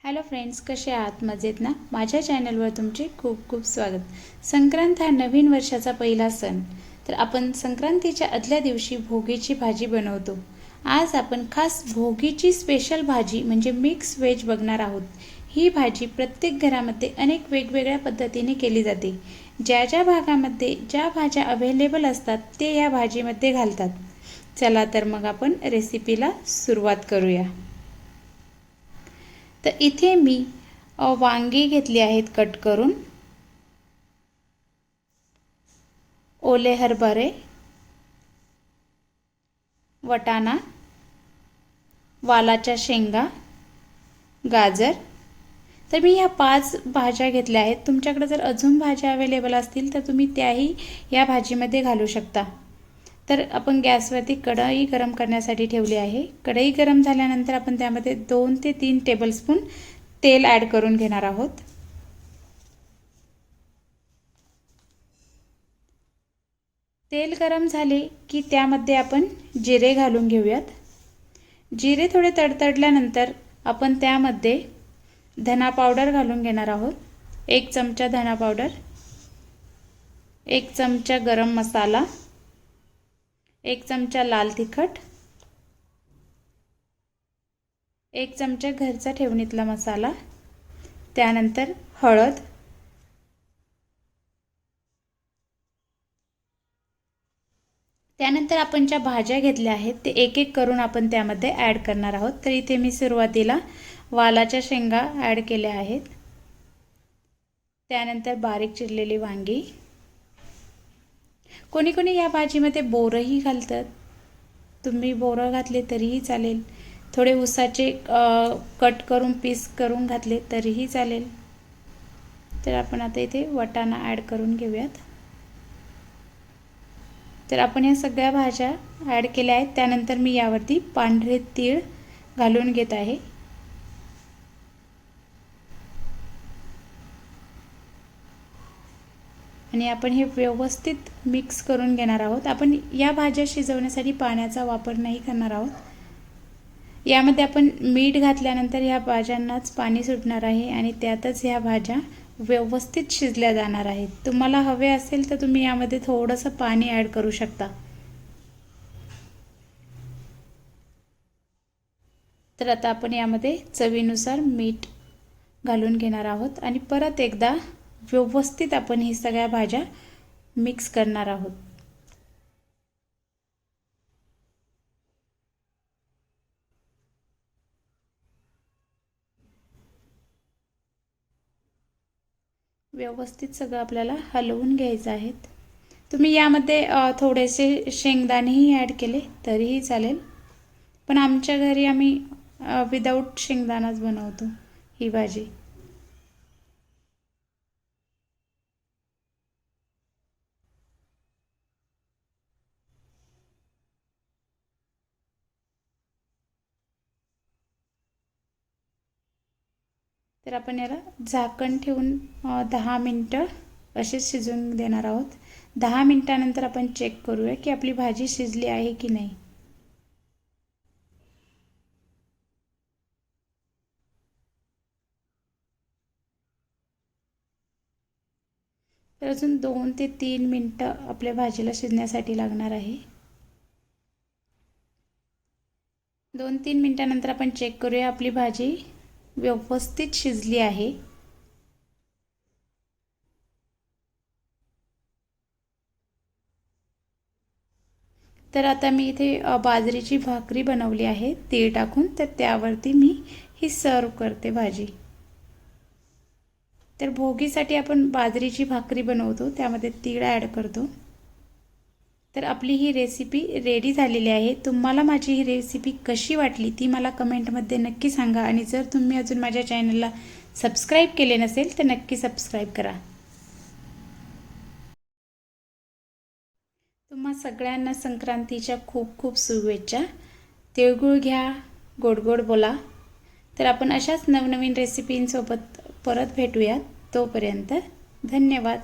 Hello friends, कसे आहात? मजेत ना? माझ्या चॅनलवर तुमचे खूप खूप स्वागत. संक्रांत हा नवीन वर्षाचा पहिला सण. तर आपण संक्रांतीच्या आदल्या दिवशी भोगीची भाजी बनवतो. आज आपण खास भोगीची स्पेशल भाजी म्हणजे मिक्स व्हेज बघणार आहोत. ही भाजी प्रत्येक घरामध्ये अनेक वेगवेगळ्या पद्धतीने केली जाते. ज्या ज्या भागामध्ये ज्या भाज्या अवेलेबल असतात ते या भाजीमध्ये घालतात. चला तर मग आपण रेसिपीला सुरुवात करूया. तर इथे मी वांगी घेतली आहेत कट करून, ओले हरभरे, वटाणा, वालाच्या शेंगा, गाजर. तर मी ह्या 5 भाज्या घेतल्या आहेत. तुमच्याकडे जर अजून भाज्या अवेलेबल असतील तर तुम्ही त्याही या भाजीमध्ये घालू शकता. तर आपण गॅसवरती कढई गरम करण्यासाठी ठेवली आहे. कढई गरम झाल्यानंतर आपण त्यामध्ये 2 ते 3 टेबलस्पून तेल ॲड करून घेणार आहोत. तेल गरम झाले की त्यामध्ये आपण जिरे घालून घेऊयात. जिरे थोडे तडतडल्यानंतर आपण त्यामध्ये धना पावडर घालून घेणार आहोत. 1 चमचा धना पावडर, 1 चमचा गरम मसाला, 1 चमचा लाल तिखट, 1 चमचा घरचा ठेवणीतला मसाला, त्यानंतर हळद, त्यानंतर आपण ज्या भाज्या घेतल्या आहेत ते एक एक करून आपण त्यामध्ये ॲड करणार आहोत. तर इथे मी सुरुवातीला वालाच्या शेंगा ॲड केल्या आहेत. त्यानंतर बारीक चिरलेली वांगी. कोणी कोणी या भाजीमध्ये बोरंही घालतात. तुम्ही बोरं घातले तरीही चालेल. थोडे उसाचे कट करून पीस करून घातले तरीही चालेल. तर आपण आता इथे वटाणा ॲड करून घेऊयात. तर आपण या सगळ्या भाज्या ॲड केल्या आहेत. त्यानंतर मी यावरती पांढरे तीळ घालून घेत आहे. आणि आपण हे व्यवस्थित मिक्स करून घेणार आहोत. आपण या भाज्या शिजवण्यासाठी पाण्याचा वापर नाही करणार आहोत. यामध्ये आपण मीठ घातल्यानंतर ह्या भाज्यांनाच पाणी सुटणार आहे आणि त्यातच ह्या भाज्या व्यवस्थित शिजल्या जाणार आहेत. तुम्हाला हवे असेल तर तुम्ही यामध्ये थोडंसं पाणी ॲड करू शकता. तर आता आपण यामध्ये चवीनुसार मीठ घालून घेणार आहोत आणि परत एकदा व्यवस्थित आपण ही सगळ्या भाज्या मिक्स करणार आहोत. व्यवस्थित सगळं आपल्याला हलवून घ्यायचं आहे. तुम्ही यामध्ये थोडेसे शेंगदाणेही ॲड केले तरीही चालेल, पण आमच्या घरी आम्ही विदाऊट शेंगदाणाच बनवतो ही भाजी. तर आपण याला झाकण ठेवून 10 मिनटं असेच शिजवून देणार आहोत. 10 मिनटानंतर आपण चेक करूया की आपली भाजी शिजली आहे की नाही. तर अजून 2 ते 3 मिनटं आपल्या भाजीला शिजण्यासाठी लागणार आहे. 2-3 मिनटानंतर आपण चेक करूया आपली भाजी व्यवस्थित शिजली आहे. तर आता मी इथे बाजरीची भाकरी बनवली आहे तीळ टाकून. तर त्यावरती मी ही सर्व करते भाजी. तर भोगीसाठी आपण बाजरीची भाकरी बनवतो, त्यामध्ये तीळ ॲड करतो. तर आपली ही रेसिपी रेडी झालेली आहे. तुम्हाला माझी ही रेसिपी कशी वाटली ती मला कमेंटमध्ये नक्की सांगा. आणि जर तुम्ही अजून माझ्या चॅनलला सबस्क्राईब केले नसेल तर नक्की सबस्क्राईब करा. तुम्हा सगळ्यांना संक्रांतीच्या खूप खूप शुभेच्छा. तिळगुळ घ्या, गोड गोड बोला. तर आपण अशाच नवनवीन रेसिपींसोबत परत भेटूयात. तोपर्यंत धन्यवाद.